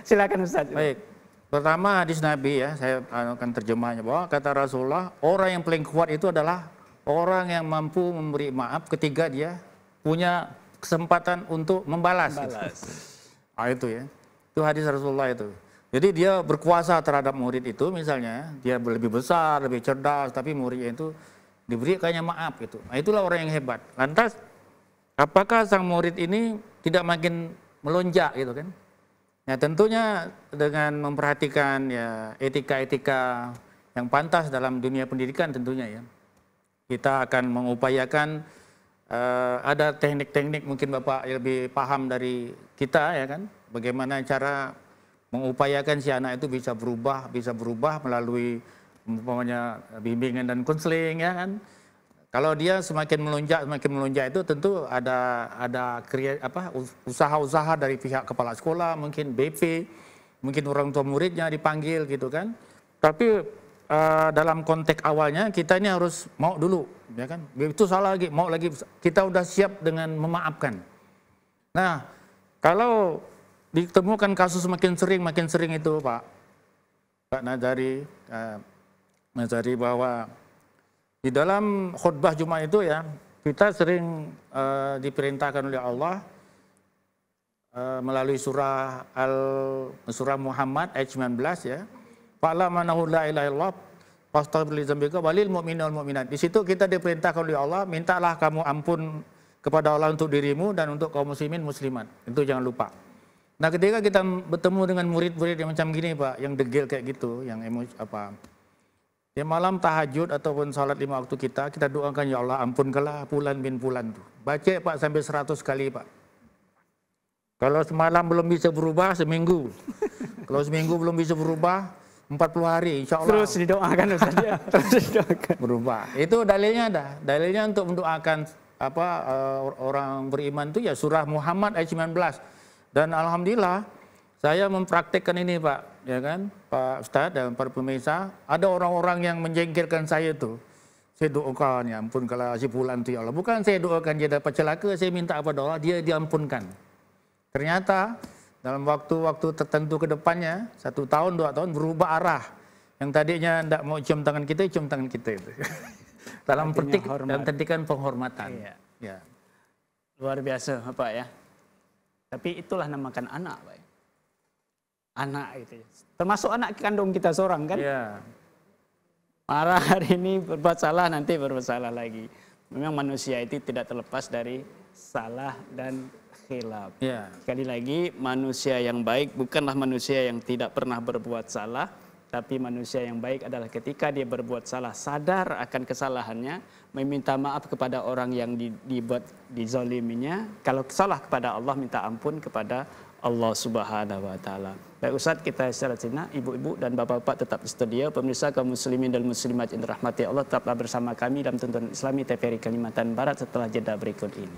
Silakan Ustaz. Baik. Pertama hadis Nabi ya, saya akan terjemahnya bahwa kata Rasulullah, orang yang paling kuat itu adalah orang yang mampu memberi maaf ketika dia punya kesempatan untuk membalas. Nah, itu ya. Itu hadis Rasulullah itu. Jadi dia berkuasa terhadap murid itu, misalnya dia lebih besar, lebih cerdas, tapi muridnya itu diberikannya maaf gitu. Nah, itulah orang yang hebat. Lantas apakah sang murid ini tidak makin melonjak gitu kan? Ya tentunya dengan memperhatikan ya etika-etika yang pantas dalam dunia pendidikan tentunya ya. Kita akan mengupayakan ada teknik-teknik mungkin Bapak lebih paham dari kita ya kan, bagaimana cara mengupayakan si anak itu bisa berubah melalui umpamanya bimbingan dan konseling ya kan. Kalau dia semakin melonjak itu tentu ada usaha-usaha dari pihak kepala sekolah, mungkin BP, mungkin orang tua muridnya dipanggil gitu kan. Tapi dalam konteks awalnya kita ini harus mau dulu, ya kan? Itu salah lagi, mau lagi kita udah siap dengan memaafkan. Nah, kalau ditemukan kasus makin sering itu Pak Nazari bahwa di dalam khutbah Jumat itu ya, kita sering diperintahkan oleh Allah melalui surah Muhammad ayat 19 ya. Fa'lam annahu la ilaha illallah fastaghfir li dzambika walil mu'minina wal mu'minat. Di situ kita diperintahkan oleh Allah, mintalah kamu ampun kepada Allah untuk dirimu dan untuk kaum muslimin muslimat. Itu jangan lupa. Nah, ketika kita bertemu dengan murid-murid yang macam gini, Pak, yang degil kayak gitu, yang ya malam tahajud ataupun salat 5 waktu kita doakan, ya Allah ampunkanlah Fulan bin Fulan tuh. Baca Pak sampai 100 kali Pak. Kalau semalam belum bisa berubah seminggu. Kalau seminggu belum bisa berubah 40 hari insya Allah. Terus didoakan Ustaz ya. Terus didoakan. Berubah. Itu dalilnya ada. Dalilnya untuk mendoakan orang beriman itu ya surah Muhammad ayat 19. Dan alhamdulillah saya mempraktekkan ini Pak, ya kan, Pak Ustadz dan para pemirsa. Ada orang-orang yang menjengkelkan saya tuh. Saya doakan, ya ampun kalau si Fulan itu ya Allah. Bukan saya doakan dia dapat celaka, saya minta kepada Allah dia diampunkan. Ternyata dalam waktu-waktu tertentu ke depannya, 1 tahun, 2 tahun berubah arah. Yang tadinya tidak mau cium tangan kita itu. dalam petikan penghormatan. Iya. Ya. Luar biasa Pak ya. Tapi itulah namakan anak Pak. Anak itu. Termasuk anak kandung kita seorang kan. Iya. Marah hari ini berbuat salah, nanti berbuat salah lagi. Memang manusia itu tidak terlepas dari salah dan khilaf. Ya. Sekali lagi, manusia yang baik bukanlah manusia yang tidak pernah berbuat salah, tapi manusia yang baik adalah ketika dia berbuat salah, sadar akan kesalahannya, meminta maaf kepada orang yang dizaliminya. Kalau salah kepada Allah, minta ampun kepada Allah Subhanahu wa taala. Baik Ustaz, kita istirahat sini. Ibu-ibu dan bapak-bapak tetap di studio. Pemirsa kaum muslimin dan muslimat yang dirahmati Allah, tetaplah bersama kami dalam Tuntunan Islami TVRI Kalimantan Barat setelah jeda berikut ini.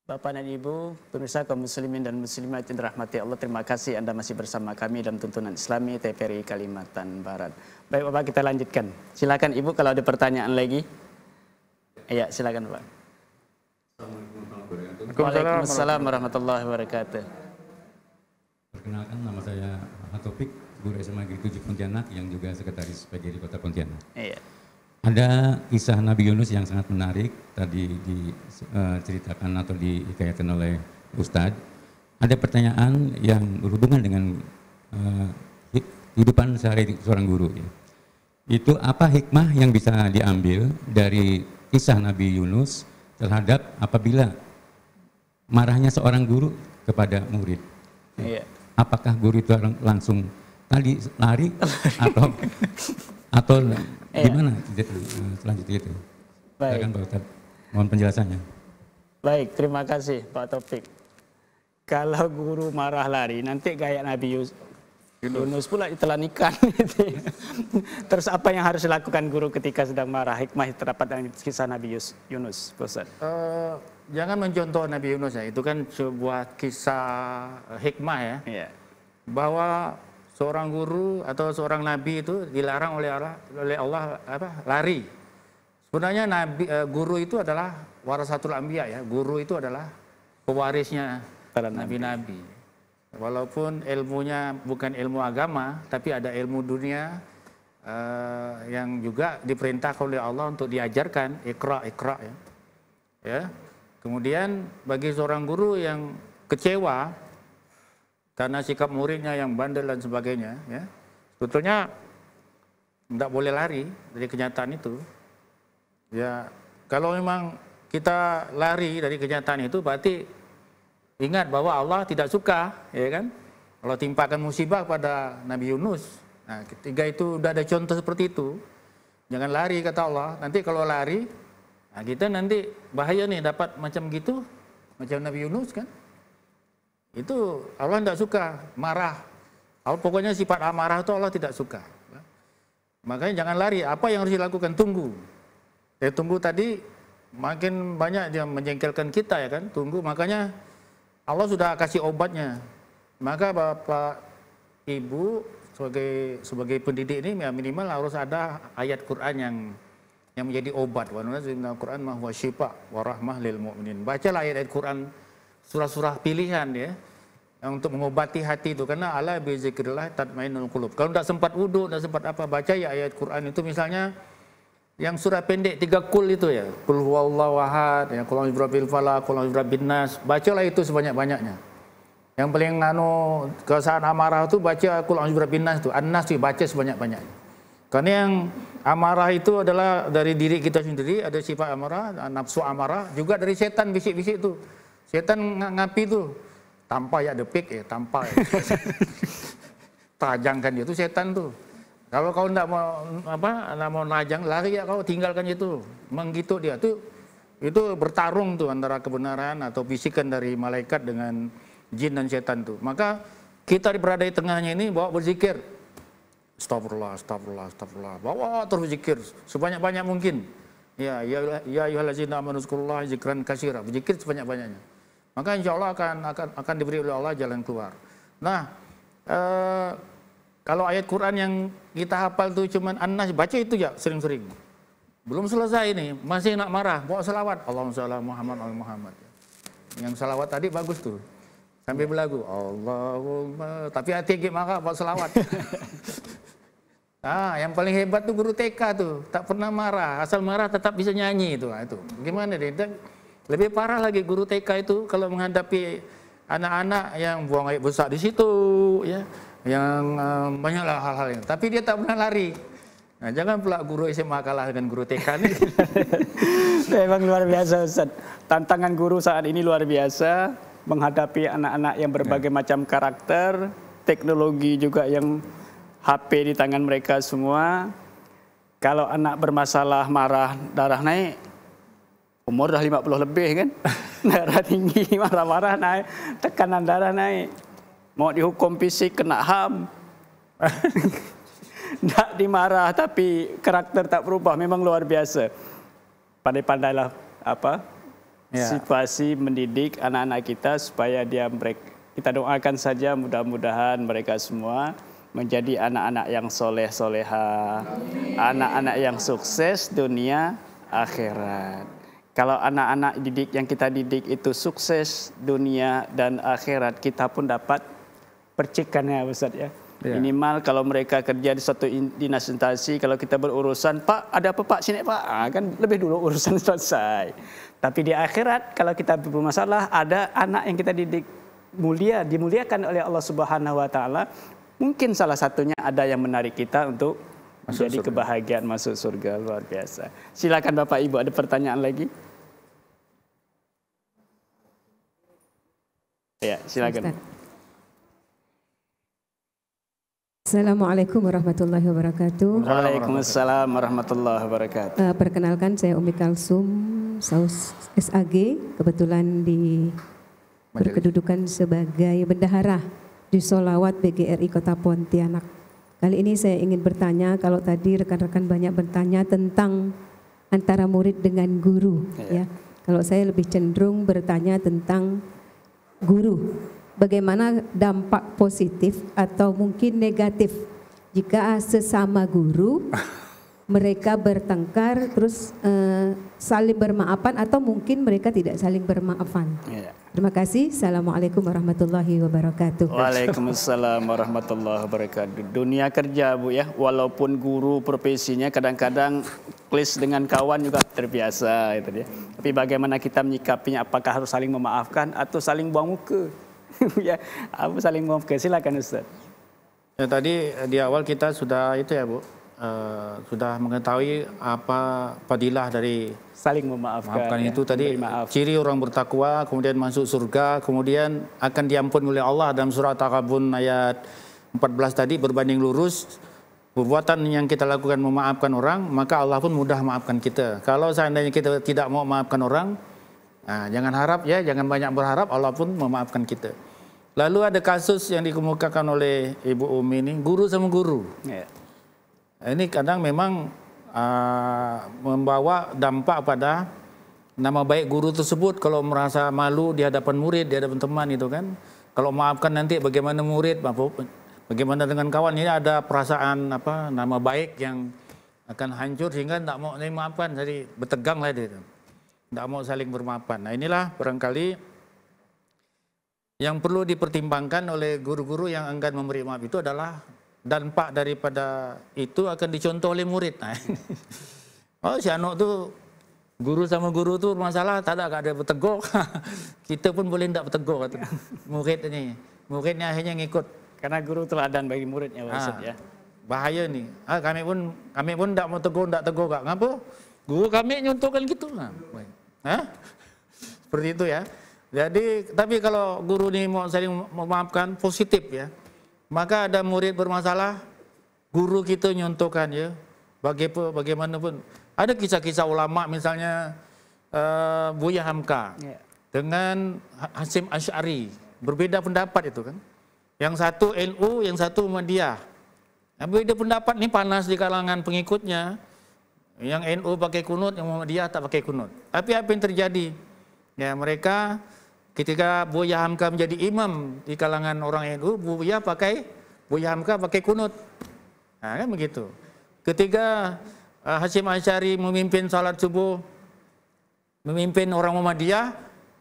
Bapak dan Ibu, pemirsa kaum muslimin dan muslimat yang dirahmati Allah, terima kasih Anda masih bersama kami dalam Tuntunan Islami TVRI Kalimantan Barat. Baik Bapak, kita lanjutkan. Silakan Ibu kalau ada pertanyaan lagi. Iya, silakan Pak. Waalaikumsalam warahmatullahi wabarakatuh. Perkenalkan, nama saya Muhammad Taufik, guru SMA Negeri 7 Pontianak yang juga sekretaris PGRI Kota Pontianak. Iya. Ada kisah Nabi Yunus yang sangat menarik tadi diceritakan atau dihikayatkan oleh Ustadz. Ada pertanyaan yang berhubungan dengan kehidupan sehari seorang guru. Ya. Itu apa hikmah yang bisa diambil dari kisah Nabi Yunus terhadap apabila marahnya seorang guru kepada murid? Iya. Apakah guru itu langsung tadi lari atau gimana selanjutnya itu? Baik. Silakan Pak Ustadz, mohon penjelasannya. Baik, terima kasih Pak Taufik. Kalau guru marah lari, nanti kayak Nabi Yunus pula ditelan ikan. Terus apa yang harus dilakukan guru ketika sedang marah? Hikmah terdapat dalam kisah Nabi Yunus, Ustaz. Jangan mencontoh Nabi Yunus ya, itu kan sebuah kisah hikmah ya. Iya. Bahwa seorang guru atau seorang nabi itu dilarang oleh Allah lari. Sebenarnya guru itu adalah warasatul anbiya ya. Guru itu adalah pewarisnya para nabi-nabi. Walaupun ilmunya bukan ilmu agama, tapi ada ilmu dunia yang juga diperintahkan oleh Allah untuk diajarkan, ikra ya. Ya. Kemudian bagi seorang guru yang kecewa karena sikap muridnya yang bandel dan sebagainya, ya, sebetulnya tidak boleh lari dari kenyataan itu. Ya, kalau memang kita lari dari kenyataan itu, berarti ingat bahwa Allah tidak suka, ya kan? Allah timpakan musibah pada Nabi Yunus. Nah, ketiga itu udah ada contoh seperti itu. Jangan lari kata Allah. Nanti kalau lari, nah kita nanti bahaya nih dapat macam gitu, macam Nabi Yunus kan? Itu Allah tidak suka, marah. Pokoknya sifat amarah itu Allah tidak suka. Makanya jangan lari. Apa yang harus dilakukan? Tunggu. Tunggu tadi makin banyak dia menjengkelkan kita ya kan. Tunggu. Makanya Allah sudah kasih obatnya. Maka Bapak Ibu sebagai pendidik ini ya minimal harus ada ayat Quran yang menjadi obat. Wa nunazzilu Quran ma huwa syifa wa rahmah lil mu'minin. Bacalah ayat Quran surah-surah pilihan ya. Untuk mengobati hati itu, karena ala bi zikrillah tatmainnul qulub. Kalau tidak sempat wudu, tidak sempat apa, baca ya ayat Quran itu misalnya yang surah pendek 3 kul itu ya, qul huwallahu ahad, ya qul a'udzu birabbil falaq, qul a'udzu birabbin nas, bacalah itu sebanyak-banyaknya. Yang paling kesaat amarah itu baca qul a'udzu birabbin nas itu, an-nas itu baca sebanyak-banyaknya. Karena yang amarah itu adalah dari diri kita sendiri, ada sifat amarah, nafsu amarah, juga dari setan bisik-bisik itu. Setan ngapi itu. Tanpa ya depik ya, tanpa ya. Tajangkan dia itu setan tuh. Kalau kau tidak mau enggak mau najang, lari ya kau, tinggalkan itu. Menggitu dia tuh, itu bertarung tuh antara kebenaran atau bisikan dari malaikat dengan jin dan setan tuh. Maka kita berada di tengahnya ini bawa berzikir. Astagfirullah, astagfirullah, astagfirullah. Bawa terus berzikir sebanyak-banyak mungkin. Ya ayyuhallazina amanu dzkurullaha dzikran katsira. Berzikir sebanyak-banyaknya. Maka insya Allah akan diberi oleh Allah jalan keluar. Nah, kalau ayat Quran yang kita hafal tuh cuman An-Nas, baca itu ya sering-sering. Belum selesai nih, masih nak marah, bawa selawat. Allahumma shalli ala Muhammad ala Muhammad. Yang selawat tadi bagus tuh. Sampai belagu. Allahumma. Tapi hati marah bawa selawat. Yang paling hebat tuh guru TK tuh, tak pernah marah, asal marah tetap bisa nyanyi itu. Nah, itu. Gimana deh? Lebih parah lagi guru TK itu kalau menghadapi anak-anak yang buang air besar di situ, ya, yang banyaklah hal-hal yang. Tapi dia tak pernah lari. Nah, jangan pula guru SMA kalah dengan guru TK nih. Memang luar biasa Ustaz. Tantangan guru saat ini luar biasa menghadapi anak-anak yang berbagai macam karakter, teknologi juga yang HP di tangan mereka semua. Kalau anak bermasalah marah, darah naik. Umur dah 50 lebih kan, darah tinggi, marah-marah naik, tekanan darah naik. Mau dihukum fisik kena HAM. Tak dimarah tapi karakter tak berubah, memang luar biasa. Pandai-pandailah situasi mendidik anak-anak kita supaya kita doakan saja mudah-mudahan mereka semua menjadi anak-anak yang soleh-soleha, anak-anak yang sukses dunia akhirat. Kalau anak-anak didik yang kita didik itu sukses dunia dan akhirat, kita pun dapat percikannya Ustaz ya. Minimal kalau mereka kerja di suatu dinas instansi, kalau kita berurusan, Pak ada apa Pak, sini Pak, kan lebih dulu urusan selesai. Tapi di akhirat kalau kita bermasalah, ada anak yang kita didik dimuliakan oleh Allah Subhanahu Wa Taala, mungkin salah satunya ada yang menarik kita untuk jadi kebahagiaan masuk surga. Luar biasa. Silakan Bapak Ibu, ada pertanyaan lagi? Ya, silakan. Assalamualaikum warahmatullahi wabarakatuh. Waalaikumsalam warahmatullahi wabarakatuh. Perkenalkan, saya Umi Kalsum, Saus SAG, kebetulan berkedudukan sebagai bendahara di Sholawat PGRI Kota Pontianak. Kali ini saya ingin bertanya, kalau tadi rekan-rekan banyak bertanya tentang antara murid dengan guru, ya. Kalau saya lebih cenderung bertanya tentang guru. Bagaimana dampak positif atau mungkin negatif jika sesama guru mereka bertengkar terus saling bermaafan atau mungkin mereka tidak saling bermaafan. Terima kasih. Assalamualaikum warahmatullahi wabarakatuh. Waalaikumsalam warahmatullahi wabarakatuh. Dunia kerja Bu ya, walaupun guru profesinya kadang-kadang klis dengan kawan juga terbiasa itu dia. Tapi bagaimana kita menyikapinya, apakah harus saling memaafkan atau saling buang muka? Ya, apa saling buang muka? Silakan Ustaz. Ya, tadi di awal kita sudah itu ya Bu, sudah mengetahui apa fadilah dari Saling memaafkan. maafkan Ya, itu tadi, memberi maaf. ciri orang bertakwa, kemudian masuk surga, kemudian akan diampuni oleh Allah dalam surah At-Taghabun ayat 14 tadi, berbanding lurus perbuatan yang kita lakukan memaafkan orang, maka Allah pun mudah maafkan kita. Kalau seandainya kita tidak mau maafkan orang, jangan harap ya, jangan banyak berharap, Allah pun memaafkan kita. Lalu ada kasus yang dikemukakan oleh Ibu Umi ini, guru sama guru. Ya. Ini kadang memang membawa dampak pada nama baik guru tersebut kalau merasa malu di hadapan murid, di hadapan teman itu kan. Kalau maafkan nanti bagaimana murid, bagaimana dengan kawan, ini ada perasaan nama baik yang akan hancur sehingga tidak mau maafkan, jadi bertegang lah dia. Tidak mau saling bermaafkan. Nah inilah barangkali yang perlu dipertimbangkan oleh guru-guru yang enggan memberi maaf itu adalah dampak daripada itu akan dicontoh oleh murid. Oh si anak tuh guru sama guru tuh masalah, tak ada bertegur. Kita pun boleh tidak bertegur kata murid ini. Muridnya akhirnya ngikut. Karena guru teladan bagi muridnya, Ustaz ya. Bahaya nih. Kami pun tidak mau tegur, tidak tegur kak. Ngapa? Guru kami nyontohkan gitu. Seperti itu ya. Jadi tapi kalau guru ini mau saling memaafkan, positif ya. Maka ada murid bermasalah, guru kita nyontohkan ya, bagaimanapun. Ada kisah-kisah ulama misalnya Buya Hamka dengan Hasyim Asy'ari, berbeda pendapat itu kan. Yang satu NU, yang satu Muhammadiyah. Nah, beda pendapat ini panas di kalangan pengikutnya. Yang NU pakai kunut, yang Muhammadiyah tak pakai kunut. Tapi apa yang terjadi? Ya mereka ketika Buya Hamka menjadi imam di kalangan orang NU, Buya Hamka pakai kunut. Nah, kan begitu. Ketika Hasyim Asy'ari memimpin salat subuh, memimpin orang Muhammadiyah,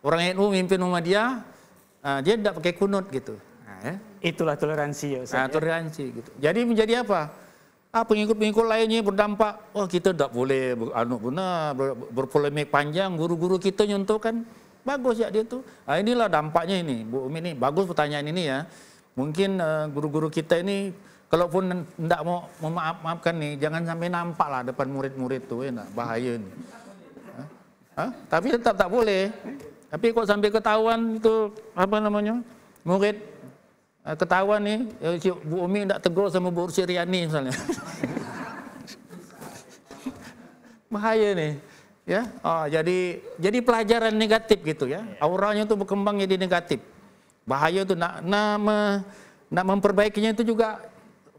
orang NU memimpin Muhammadiyah, dia tidak pakai kunut gitu. Nah, ya. Itulah toleransi ya Ustaz. Toleransi gitu. Jadi menjadi apa? Pengikut-pengikut lainnya berdampak, kita tidak boleh berpolemik panjang, guru-guru kita nyontohkan. Bagus ya dia tuh. Inilah dampaknya ini, Bu Umi ini. Bagus pertanyaan ini ya. Mungkin guru-guru kita ini, kalaupun tidak mau memaafkan nih, jangan sampai nampak lah depan murid-murid tuh, ya, bahaya nih. Tapi tetap tak boleh. Tapi kok sampai ketahuan itu murid ketahuan nih, Bu Umi tidak tegur sama Bu Syriani misalnya. Bahaya nih. Ya, jadi pelajaran negatif gitu ya. Auranya itu berkembang jadi negatif. Bahaya itu nak memperbaikinya itu juga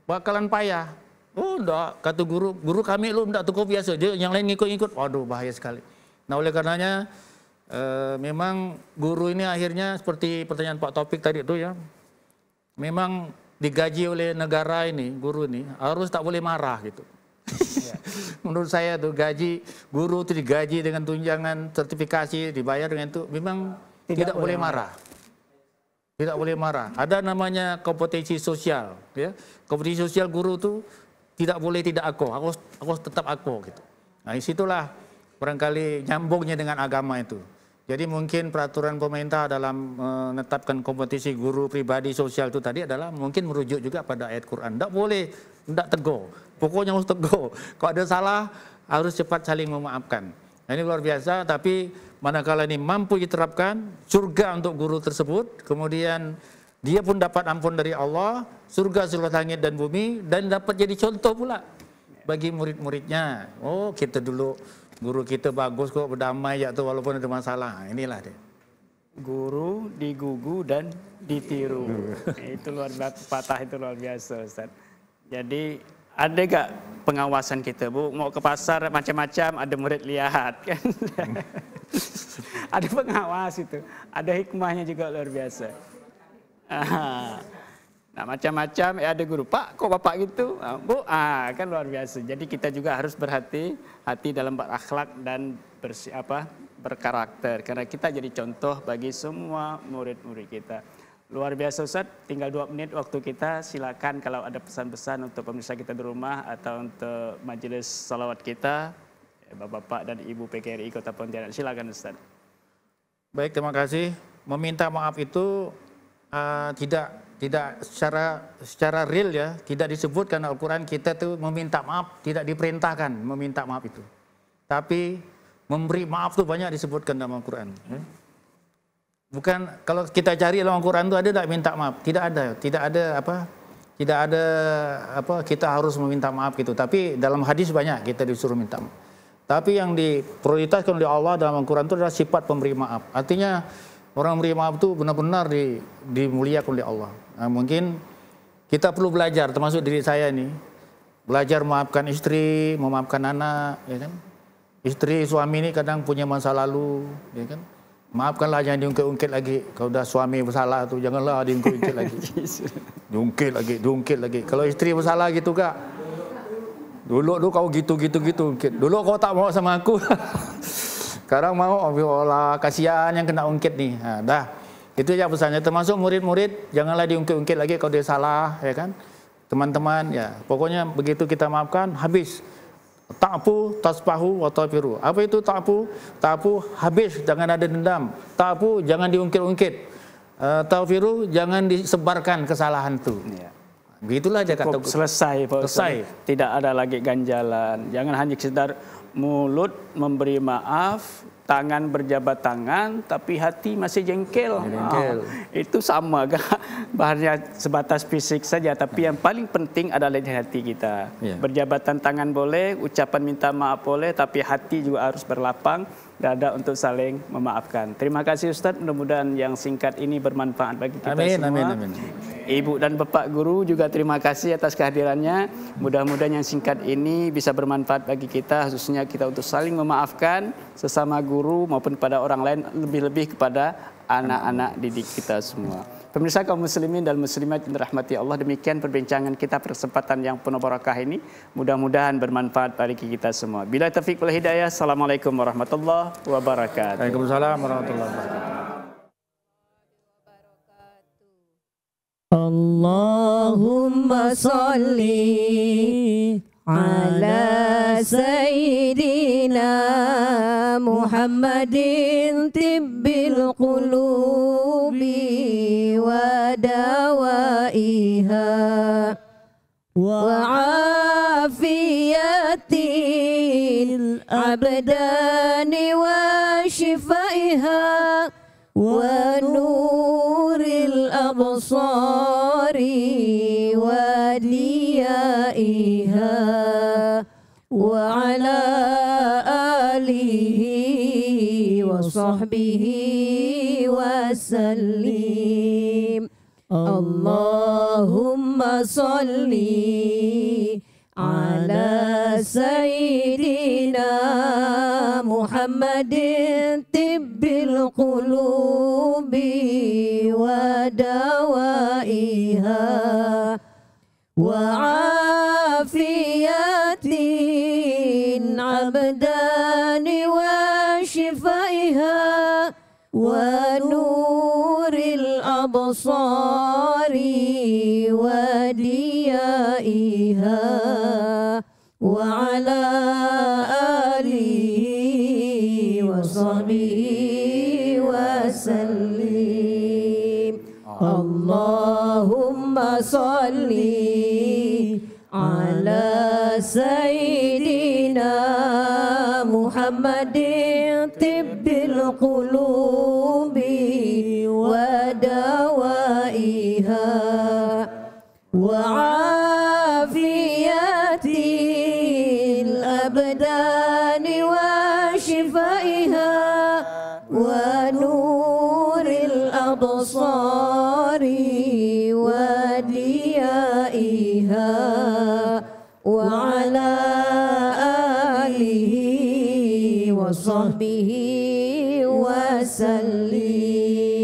bakalan payah. Enggak, kata guru kami lu enggak tegur biasa, yang lain ngikut-ngikut. Waduh, bahaya sekali. Nah, oleh karenanya memang guru ini akhirnya seperti pertanyaan Pak Taufik tadi itu ya. Memang digaji oleh negara ini, guru ini harus tak boleh marah gitu. Menurut saya tuh gaji guru itu digaji dengan tunjangan sertifikasi, dibayar dengan itu, memang tidak boleh marah. Tidak boleh marah. Ada namanya kompetensi sosial, ya. Kompetensi sosial guru itu tidak boleh tidak aku harus tetap aku gitu. Nah, disitulah barangkali nyambungnya dengan agama itu. Jadi mungkin peraturan pemerintah dalam menetapkan kompetisi guru pribadi sosial itu tadi adalah mungkin merujuk juga pada ayat Quran. Tidak boleh, tidak tegur. Pokoknya harus tegur. Kalau ada salah harus cepat saling memaafkan. Nah, ini luar biasa, tapi manakala ini mampu diterapkan, surga untuk guru tersebut, kemudian dia pun dapat ampun dari Allah, surga seluas langit dan bumi, dan dapat jadi contoh pula bagi murid-muridnya. Oh, kita dulu guru kita bagus kok, berdamai ya tuh walaupun ada masalah. Inilah dia. Guru digugu dan ditiru. Itu luar biasa, patah itu luar biasa Ustaz. Jadi ada gak pengawasan kita, Bu? Mau ke pasar macam-macam, ada murid lihat kan. Ada pengawas itu. Ada hikmahnya juga luar biasa. Nah, macam-macam ada guru, Pak kok Bapak gitu, Bu, kan luar biasa. Jadi kita juga harus berhati-hati dalam berakhlak dan berkarakter, karena kita jadi contoh bagi semua murid-murid kita. Luar biasa Ustaz, tinggal 2 menit waktu kita, silakan kalau ada pesan-pesan untuk pemirsa kita di rumah atau untuk majelis salawat kita, Bapak-bapak dan Ibu PKRI Kota Pontianak, silakan Ustaz. Baik, terima kasih. Meminta maaf itu tidak tidak secara real ya, tidak disebutkan Al-Quran kita tuh meminta maaf, tidak diperintahkan meminta maaf itu. Tapi memberi maaf tuh banyak disebutkan dalam Al-Quran. Bukan kalau kita cari dalam Al-Quran itu ada tak minta maaf, tidak ada kita harus meminta maaf gitu. Tapi dalam hadis banyak kita disuruh minta maaf. Tapi yang diprioritaskan oleh Allah dalam Al-Quran itu adalah sifat pemberi maaf. Artinya orang memberi maaf itu benar-benar dimuliakan oleh Allah. Nah, mungkin kita perlu belajar, termasuk diri saya nih, belajar memaafkan istri, memaafkan anak, ya kan? Istri, suami ini kadang punya masa lalu, ya kan? Maafkanlah, jangan diungkit-ungkit lagi. Kalau dah suami bersalah tu janganlah diungkit-ungkit lagi. Diungkit lagi. Kalau istri bersalah gitu kak, dulu kau gitu. Dulu kau tak mau sama aku. Sekarang mau, Allah kasihan yang kena ungkit nih. Nah, dah. Itu aja pesannya. Termasuk murid-murid, janganlah diungkit-ungkit lagi kalau dia salah, ya kan? Teman-teman, ya. Pokoknya begitu kita maafkan, habis. Ta'fu, tasfahu, wa tafiru. Apa itu ta'fu? Ta'fu, habis, jangan ada dendam. Ta'fu, jangan diungkit-ungkit. Tafiru, jangan disebarkan kesalahan itu. Ya. Begitulah aja kata. Selesai, Pak Ustaz. Selesai. Tidak ada lagi ganjalan. Jangan hanya sekedar mulut memberi maaf, tangan berjabat tangan, tapi hati masih jengkel. Itu sama kan? Bahannya sebatas fisik saja, tapi yang paling penting adalah di hati kita. Berjabatan tangan boleh, ucapan minta maaf boleh, tapi hati juga harus berlapang dada untuk saling memaafkan. Terima kasih Ustaz, mudah-mudahan yang singkat ini bermanfaat bagi kita semua. Amin. Ibu dan Bapak Guru juga terima kasih atas kehadirannya. Mudah-mudahan yang singkat ini bisa bermanfaat bagi kita, khususnya kita untuk saling memaafkan sesama guru maupun pada orang lain, lebih-lebih kepada anak-anak didik kita semua. Pemirsa kaum muslimin dan muslimat yang dirahmati Allah, demikian perbincangan kita kesempatan yang penuh barakah ini. Mudah-mudahan bermanfaat bagi kita semua. Bila taufiq wal hidayah. Assalamualaikum warahmatullahi wabarakatuh. Waalaikumsalam warahmatullahi wabarakatuh. Allahumma salli ala sayyidina Muhammadin tibbil qulubi wa dawaiha wa afiyatil abdani wa shifaiha wa nuril absari wa diyaiha wa ala alihi wa sahbihi wa sallim. Allahumma salli ala sayyidina Muhammadin tibbil qulubi wa dawaiha wa afiyatin abdani wa shifaiha wa nuril absari wa diyaiha wa ala alihi wa sahbihi wa sallim. Allahumma salli ala sayyidina Muhammadin tibbil qulubi wa dawaiha wa afiyatil abdani wa shifaiha wa nuril absari wa diyaiha wa ala alihi wa sahbihi wa sallim.